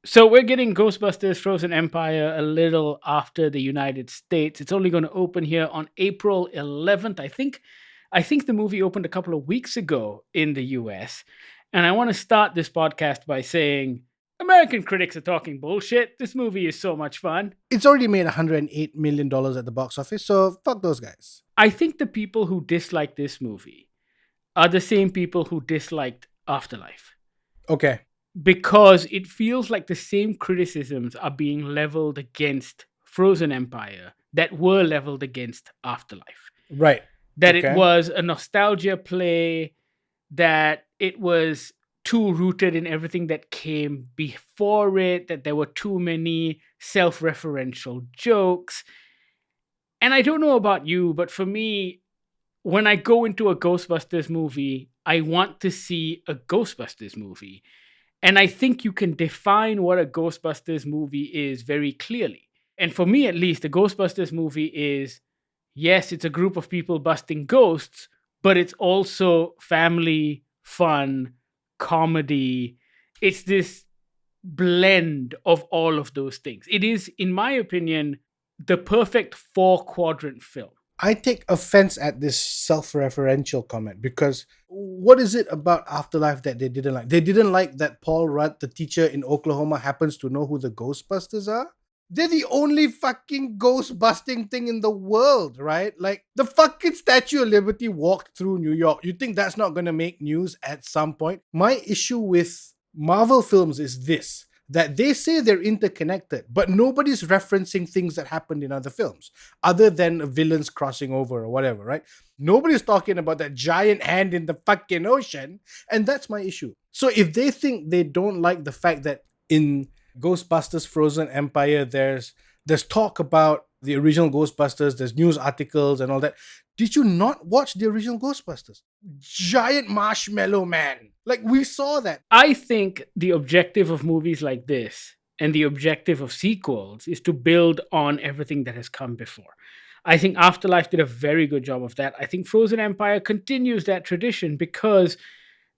So we're getting Ghostbusters Frozen Empire a little after the United States. It's only going to open here on April 11th. I think the movie opened a couple of weeks ago in the US. And I want to start this podcast by saying American critics are talking bullshit. This movie is so much fun. It's already made $108 million at the box office, so fuck those guys. I think the people who dislike this movie are the same people who disliked Afterlife, Okay, because it feels like the same criticisms are being leveled against Frozen Empire that were leveled against Afterlife. right. That it Okay. was a nostalgia play, that it was too rooted in everything that came before it, that there were too many self referential jokes. And I don't know about you, but for me, when I go into a Ghostbusters movie, I want to see a Ghostbusters movie. And I think you can define what a Ghostbusters movie is very clearly. And for me, at least, a Ghostbusters movie is, yes, it's a group of people busting ghosts, but it's also family, fun, comedy. It's this blend of all of those things. It is, in my opinion, the perfect four-quadrant film. I take offense at this self-referential comment because what is it about Afterlife that they didn't like? They didn't like that Paul Rudd, the teacher in Oklahoma, happens to know who the Ghostbusters are? They're the only fucking ghost busting thing in the world, right? Like the fucking Statue of Liberty walked through New York. You think that's not going to make news at some point? My issue with Marvel films is this, that they say they're interconnected, but nobody's referencing things that happened in other films other than villains crossing over or whatever, right? Nobody's talking about that giant hand in the fucking ocean. And that's my issue. So if they think they don't like the fact that in Ghostbusters Frozen Empire, there's talk about the original Ghostbusters, there's news articles and all that. Did you not watch the original Ghostbusters? Giant marshmallow man. Like we saw that. I think the objective of movies like this and the objective of sequels is to build on everything that has come before. I think Afterlife did a very good job of that. I think Frozen Empire continues that tradition because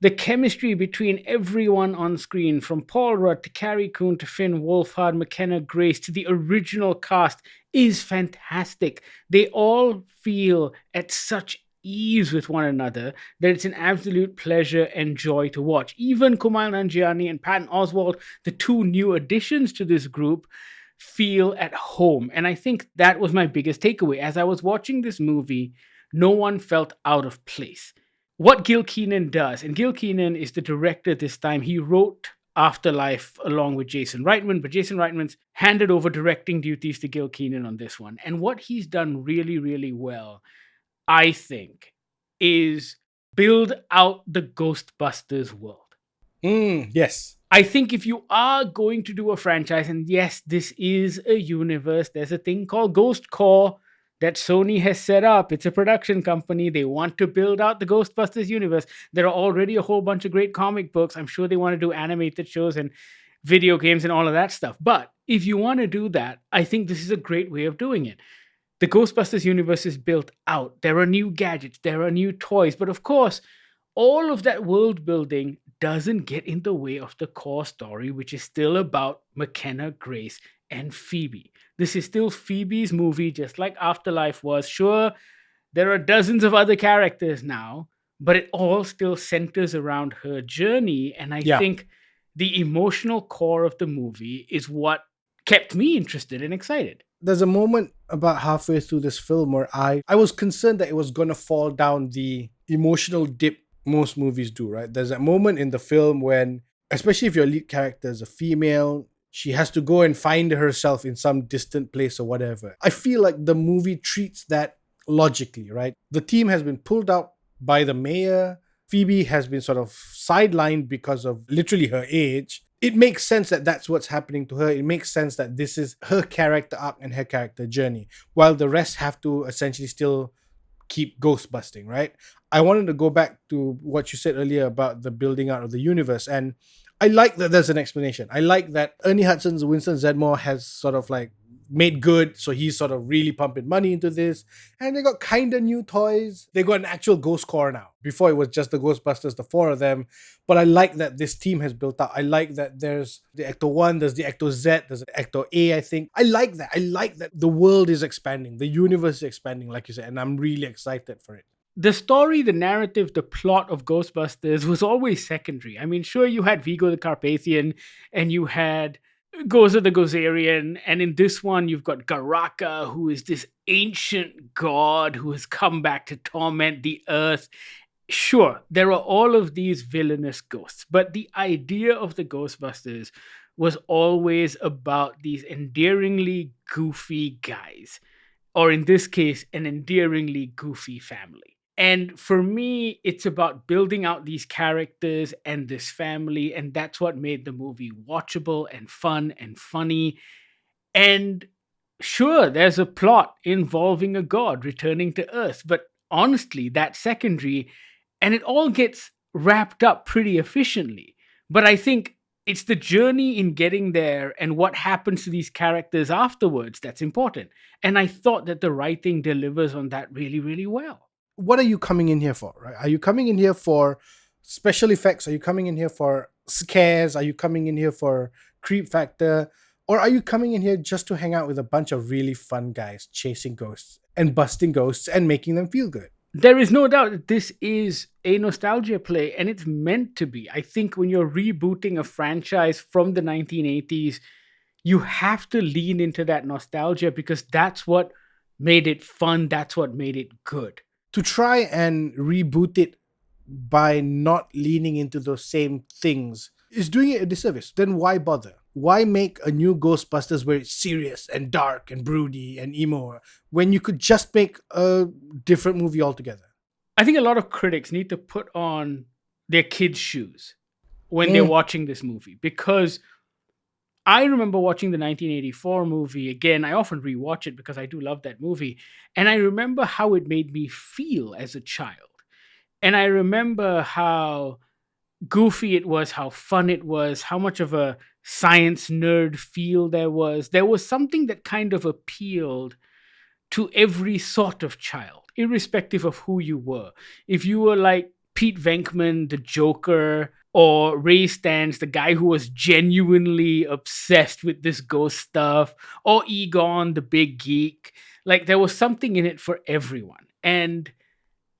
the chemistry between everyone on screen, from Paul Rudd to Carrie Coon to Finn Wolfhard, McKenna Grace to the original cast, is fantastic. They all feel at such ease with one another that it's an absolute pleasure and joy to watch. Even Kumail Nanjiani and Patton Oswalt, the two new additions to this group, feel at home. And I think that was my biggest takeaway. As I was watching this movie, no one felt out of place. What Gil Keenan does, and Gil Keenan is the director this time, he wrote Afterlife along with Jason Reitman, but Jason Reitman's handed over directing duties to Gil Keenan on this one. And what he's done really, really well, I think, is build out the Ghostbusters world. Yes. I think if you are going to do a franchise, and yes, this is a universe, there's a thing called Ghost Corps that Sony has set up. It's a production company. They want to build out the Ghostbusters universe. There are already a whole bunch of great comic books. I'm sure they want to do animated shows and video games and all of that stuff. But if you want to do that, I think this is a great way of doing it. The Ghostbusters universe is built out. There are new gadgets, there are new toys. But of course, all of that world building doesn't get in the way of the core story, which is still about McKenna Grace and Phoebe. This is still Phoebe's movie, just like Afterlife was. Sure, there are dozens of other characters now, but it all still centers around her journey. And I Yeah. think the emotional core of the movie is what kept me interested and excited. There's a moment about halfway through this film where I was concerned that it was going to fall down the emotional dip most movies do, right? There's a moment in the film when, especially if your lead character is a female, she has to go and find herself in some distant place or whatever. I feel like the movie treats that logically, right? The team has been pulled out by the mayor. Phoebe has been sort of sidelined because of literally her age. It makes sense that that's what's happening to her. It makes sense that this is her character arc and her character journey, while the rest have to essentially still keep ghost busting, right? I wanted to go back to what you said earlier about the building out of the universe, and I like that there's an explanation. I like that Ernie Hudson's Winston Zedmore has sort of like made good, so he's sort of really pumping money into this. And they got kind of new toys. They got an actual ghost core now. Before it was just the Ghostbusters, the four of them. But I like that this team has built up. I like that there's the Ecto 1, there's the Ecto Z, there's the Ecto A, I think. I like that. I like that the world is expanding, the universe is expanding, like you said, and I'm really excited for it. The story, the narrative, the plot of Ghostbusters was always secondary. I mean, sure, you had Vigo the Carpathian and you had Gozer the Gozerian, and in this one, you've got Garaka, who is this ancient god who has come back to torment the earth. Sure, there are all of these villainous ghosts, but the idea of the Ghostbusters was always about these endearingly goofy guys, or in this case, an endearingly goofy family. And for me, it's about building out these characters and this family, and that's what made the movie watchable and fun and funny. And sure, there's a plot involving a god returning to Earth, but honestly, that's secondary, and it all gets wrapped up pretty efficiently. But I think it's the journey in getting there and what happens to these characters afterwards that's important. And I thought that the writing delivers on that really, really well. What are you coming in here for, right? Are you coming in here for special effects? Are you coming in here for scares? Are you coming in here for creep factor? Or are you coming in here just to hang out with a bunch of really fun guys chasing ghosts and busting ghosts and making them feel good? There is no doubt that this is a nostalgia play, and it's meant to be. I think when you're rebooting a franchise from the 1980s, you have to lean into that nostalgia because that's what made it fun, that's what made it good. To try and reboot it by not leaning into those same things is doing it a disservice. Then why bother? Why make a new Ghostbusters where it's serious and dark and broody and emo when you could just make a different movie altogether? I think a lot of critics need to put on their kids' shoes when they're watching this movie, because I remember watching the 1984 movie again. I often rewatch it because I do love that movie. And I remember how it made me feel as a child. And I remember how goofy it was, how fun it was, how much of a science nerd feel there was. There was something that kind of appealed to every sort of child, irrespective of who you were. If you were like Pete Venkman, the Joker, or Ray Stantz, the guy who was genuinely obsessed with this ghost stuff, or Egon, the big geek, like there was something in it for everyone. And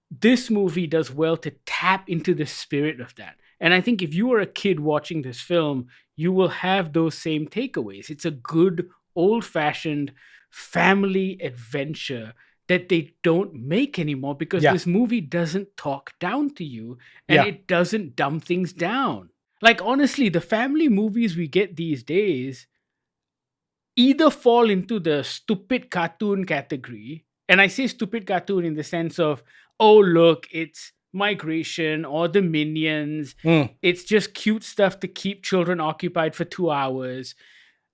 this movie does well to tap into the spirit of that. And I think if you are a kid watching this film, you will have those same takeaways. It's a good, old fashioned family adventure that they don't make anymore because this movie doesn't talk down to you and it doesn't dumb things down. Like, honestly, the family movies we get these days either fall into the stupid cartoon category. And I say stupid cartoon in the sense of, oh, look, it's migration or the minions. It's just cute stuff to keep children occupied for 2 hours.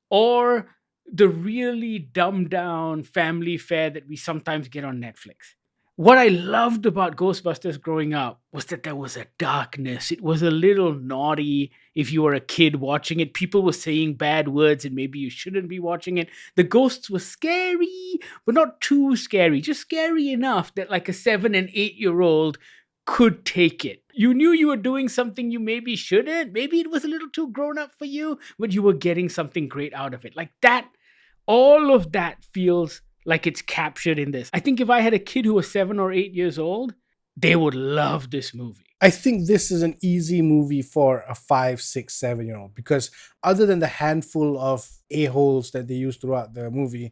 Or the really dumbed down family fare that we sometimes get on Netflix. What I loved about Ghostbusters growing up was that there was a darkness. It was a little naughty if you were a kid watching it. People were saying bad words and maybe you shouldn't be watching it. The ghosts were scary, but not too scary. Just scary enough that like a 7 and 8-year-old could take it. You knew you were doing something you maybe shouldn't. Maybe it was a little too grown up for you, but you were getting something great out of it. Like that, all of that feels like it's captured in this. I think if I had a kid who was 7 or 8 years old, they would love this movie. I think this is an easy movie for a 5, 6, 7-year-old because other than the handful of a-holes that they use throughout the movie,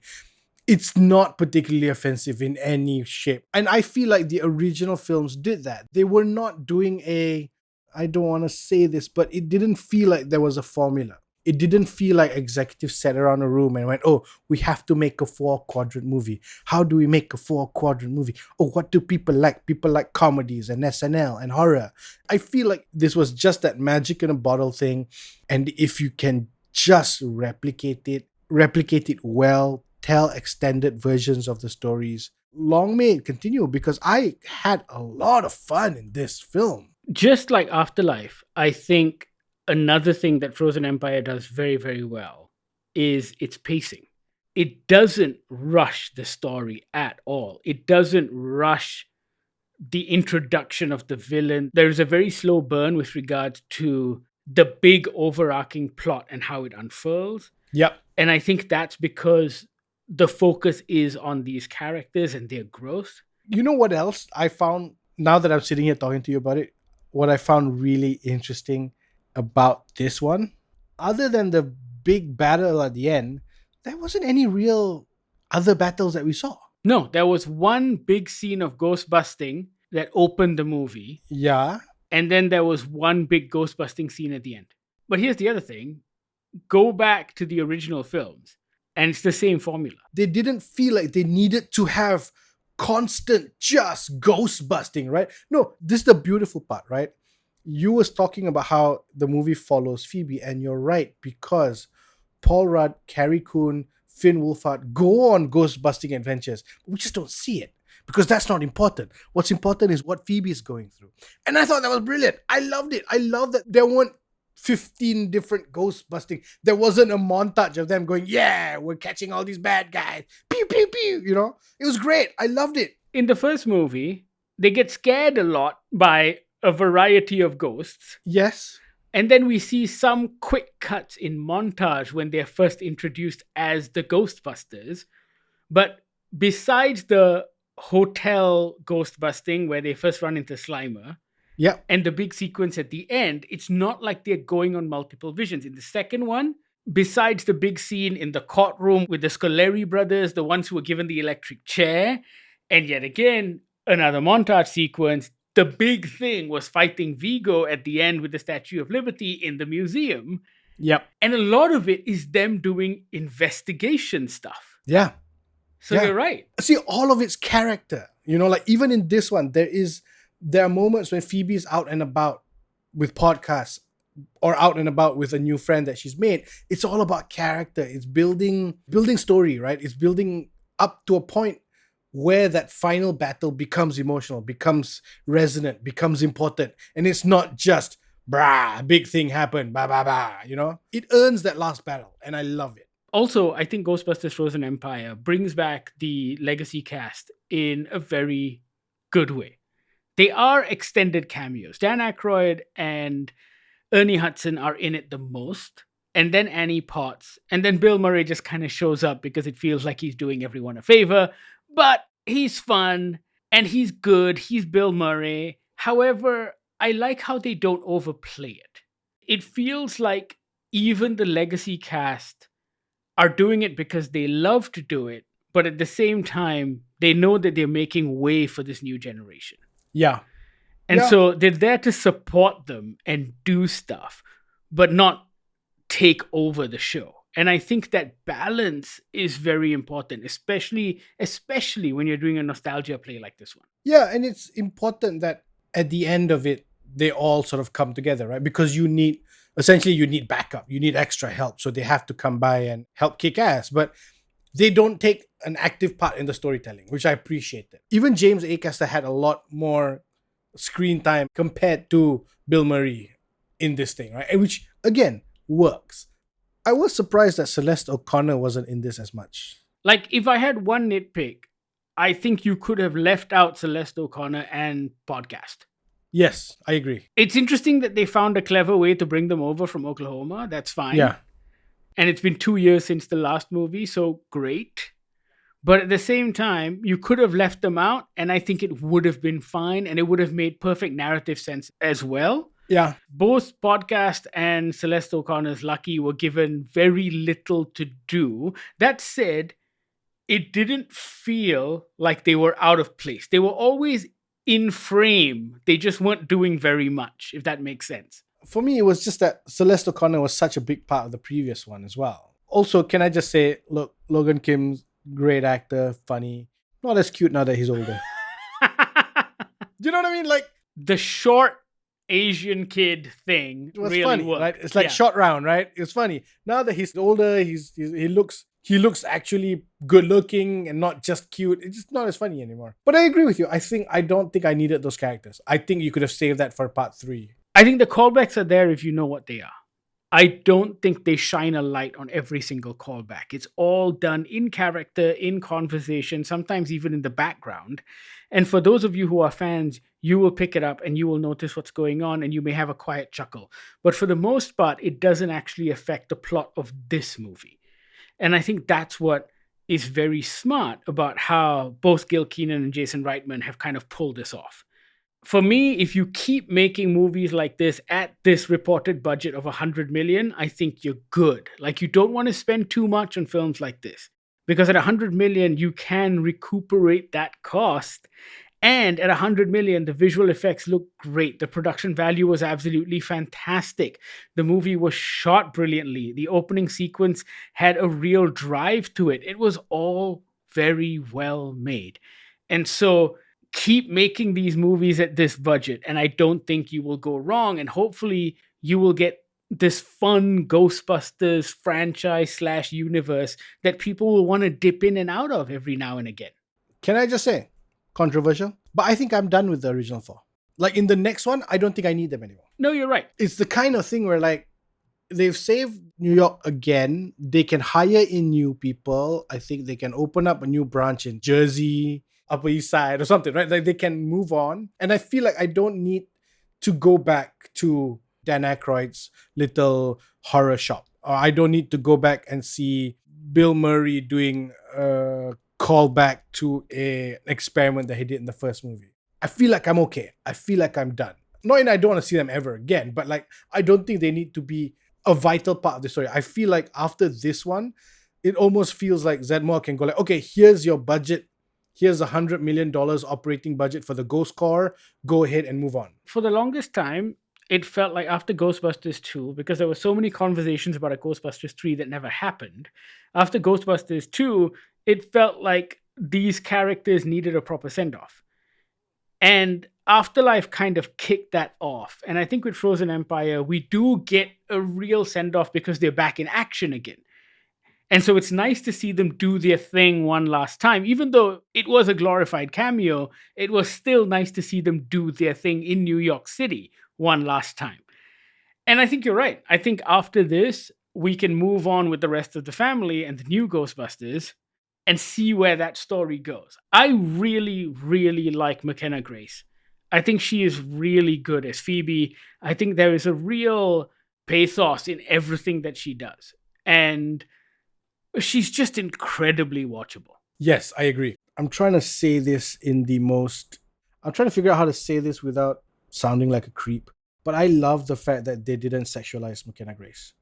it's not particularly offensive in any shape. And I feel like the original films did that. They were not doing I don't want to say this, but it didn't feel like there was a formula. It didn't feel like executives sat around a room and went, oh, we have to make a 4-quadrant movie. How do we make a 4-quadrant movie? Oh, what do people like? People like comedies and SNL and horror. I feel like this was just that magic in a bottle thing. And if you can just replicate it well, tell extended versions of the stories, long may it continue, because I had a lot of fun in this film. Just like Afterlife, I think another thing that Frozen Empire does very, very well is its pacing. it doesn't rush the story at all. It doesn't rush the introduction of the villain. There is a very slow burn with regards to the big overarching plot and how it unfurls. Yep. And I think that's because the focus is on these characters and their growth. You know what else I found now that I'm sitting here talking to you about it? What I found really interesting about this one, other than the big battle at the end, there wasn't any real other battles that we saw. No, there was one big scene of ghost busting that opened the movie, Yeah. and then there was one big ghost busting scene at the end. But here's the other thing, go back to the original films, and it's the same formula. They didn't feel like they needed to have constant just ghost busting, right? No, this is the beautiful part, right? You was talking about how the movie follows Phoebe, and you're right, because Paul Rudd, Carrie Coon, Finn Wolfhard go on ghost busting adventures, but we just don't see it because that's not important. What's important is what Phoebe is going through. And I thought that was brilliant. I loved it. I love that there weren't 15 different ghost busting. There wasn't a montage of them going, yeah, we're catching all these bad guys. Pew, pew, pew. You know, it was great. I loved it. In the first movie, they get scared a lot by a variety of ghosts. Yes. And then we see some quick cuts in montage when they're first introduced as the Ghostbusters. But besides the hotel ghost busting where they first run into Slimer, Yeah. and the big sequence at the end, it's not like they're going on multiple visions. In the second one, besides the big scene in the courtroom with the Scoleri brothers, the ones who were given the electric chair, and yet again, another montage sequence, the big thing was fighting Vigo at the end with the Statue of Liberty in the museum. Yep. And a lot of it is them doing investigation stuff. Yeah. So Yeah. you're right. See, all of its character, you know, like even in this one, there are moments when Phoebe's out and about with podcasts or out and about with a new friend that she's made. It's all about character. It's building story, right? It's building up to a point where that final battle becomes emotional, becomes resonant, becomes important. And it's not just, brah, big thing happened, bah, bah, bah, you know? It earns that last battle, and I love it. Also, I think Ghostbusters Frozen Empire brings back the legacy cast in a very good way. They are extended cameos. Dan Aykroyd and Ernie Hudson are in it the most, and then Annie Potts, and then Bill Murray just kind of shows up because it feels like he's doing everyone a favor, but he's fun and he's good. He's Bill Murray. However, I like how they don't overplay it. It feels like even the legacy cast are doing it because they love to do it, but at the same time, they know that they're making way for this new generation. Yeah. And Yeah. so they're there to support them and do stuff, but not take over the show. And I think that balance is very important, especially when you're doing a nostalgia play like this one. Yeah, and it's important that at the end of it, they all sort of come together, right? Because you need backup, you need extra help. So they have to come by and help kick ass. But they don't take an active part in the storytelling, which I appreciate. That. Even James Acaster had a lot more screen time compared to Bill Murray in this thing, right? And which, again, works. I was surprised that Celeste O'Connor wasn't in this as much. Like, if I had one nitpick, I think you could have left out Celeste O'Connor and podcast. Yes, I agree. It's interesting that they found a clever way to bring them over from Oklahoma. That's fine. Yeah. And it's been 2 years since the last movie, so great. But at the same time, you could have left them out, and I think it would have been fine, and it would have made perfect narrative sense as well. Yeah. Both Podcast and Celeste O'Connor's Lucky were given very little to do. That said, it didn't feel like they were out of place. They were always in frame. They just weren't doing very much, if that makes sense. For me, it was just that Celeste O'Connor was such a big part of the previous one as well. Also, can I just say, look, Logan Kim's great actor, funny, not as cute now that he's older. Do you know what I mean? Like, the short Asian kid thing it was really funny, worked. right? It's like Yeah. short round, right? It's funny. Now that he's older, he looks actually good looking and not just cute. It's just not as funny anymore. But I agree with you. I don't think I needed those characters. I think you could have saved that for part 3. I think the callbacks are there if you know what they are. I don't think they shine a light on every single callback. It's all done in character, in conversation, sometimes even in the background. And for those of you who are fans, you will pick it up and you will notice what's going on and you may have a quiet chuckle. But for the most part, it doesn't actually affect the plot of this movie. And I think that's what is very smart about how both Gil Keenan and Jason Reitman have kind of pulled this off. For me, if you keep making movies like this at this reported budget of 100 million, I think you're good. Like, you don't want to spend too much on films like this because at 100 million, you can recuperate that cost. And at 100 million, the visual effects look great. The production value was absolutely fantastic. The movie was shot brilliantly. The opening sequence had a real drive to it. It was all very well made. And so keep making these movies at this budget, and I don't think you will go wrong. And hopefully, you will get this fun Ghostbusters franchise slash universe that people will want to dip in and out of every now and again. Can I just say, controversial, but I think I'm done with the original four. Like in the next one, I don't think I need them anymore. No, you're right. It's the kind of thing where like they've saved New York again. They can hire in new people. I think they can open up a new branch in Jersey, Upper East Side or something, right? Like they can move on. And I feel like I don't need to go back to Dan Aykroyd's little horror shop. Or I don't need to go back and see Bill Murray doing a callback to an experiment that he did in the first movie. I feel like I'm okay. I feel like I'm done. Not in I don't want to see them ever again, but like I don't think they need to be a vital part of the story. I feel like after this one, it almost feels like Zedmore can go like, okay, here's your budget. Here's $100 million operating budget for the Ghost Corps. Go ahead and move on. For the longest time, it felt like after Ghostbusters 2, because there were so many conversations about a Ghostbusters 3 that never happened, after Ghostbusters 2, it felt like these characters needed a proper send-off. And Afterlife kind of kicked that off. And I think with Frozen Empire, we do get a real send-off because they're back in action again. And so it's nice to see them do their thing one last time. Even though it was a glorified cameo, it was still nice to see them do their thing in New York City one last time. And I think you're right. I think after this, we can move on with the rest of the family and the new Ghostbusters and see where that story goes. I really, really like McKenna Grace. I think she is really good as Phoebe. I think there is a real pathos in everything that she does. And she's just incredibly watchable. Yes, I agree. I'm trying to say this I'm trying to figure out how to say this without sounding like a creep. But I love the fact that they didn't sexualize McKenna Grace.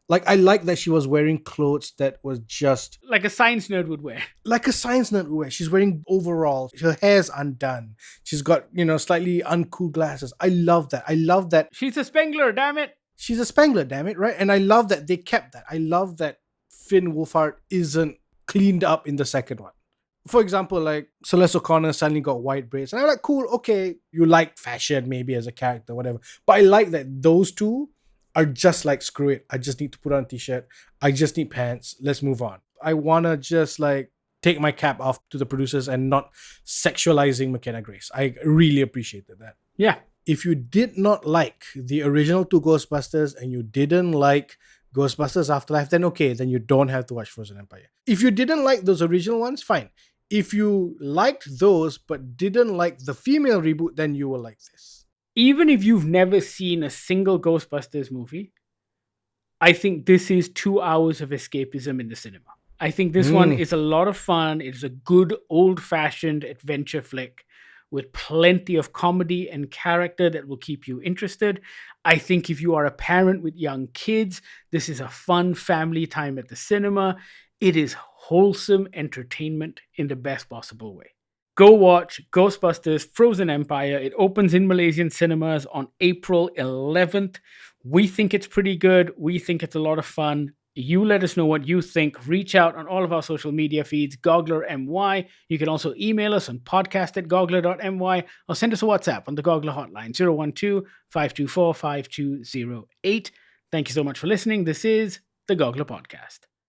Like, I like that she was wearing clothes that was just like a science nerd would wear. Like a science nerd would wear. She's wearing overalls. Her hair's undone. She's got, slightly uncool glasses. I love that. She's a Spengler, damn it. She's a Spengler, damn it, right? And I love that they kept that. I love that Finn Wolfhard isn't cleaned up in the second one. For example, like Celeste O'Connor suddenly got white braids. And I'm like, cool, okay, you like fashion maybe as a character, whatever. But I like that those two are just like, screw it. I just need to put on a t-shirt. I just need pants. Let's move on. I want to just like take my cap off to the producers and not sexualizing McKenna Grace. I really appreciated that. Yeah. If you did not like the original two Ghostbusters and you didn't like Ghostbusters Afterlife, then okay, then you don't have to watch Frozen Empire. If you didn't like those original ones, fine. If you liked those but didn't like the female reboot, then you will like this. Even if you've never seen a single Ghostbusters movie, I think this is 2 hours of escapism in the cinema. I think this one is a lot of fun. It's a good old-fashioned adventure flick with plenty of comedy and character that will keep you interested. I think if you are a parent with young kids, this is a fun family time at the cinema. It is wholesome entertainment in the best possible way. Go watch Ghostbusters Frozen Empire. It opens in Malaysian cinemas on April 11th. We think it's pretty good. We think it's a lot of fun. You let us know what you think. Reach out on all of our social media feeds, Goggler MY. You can also email us on podcast@goggler.my or send us a WhatsApp on the Goggler hotline, 012-524-5208. Thank you so much for listening. This is the Goggler Podcast.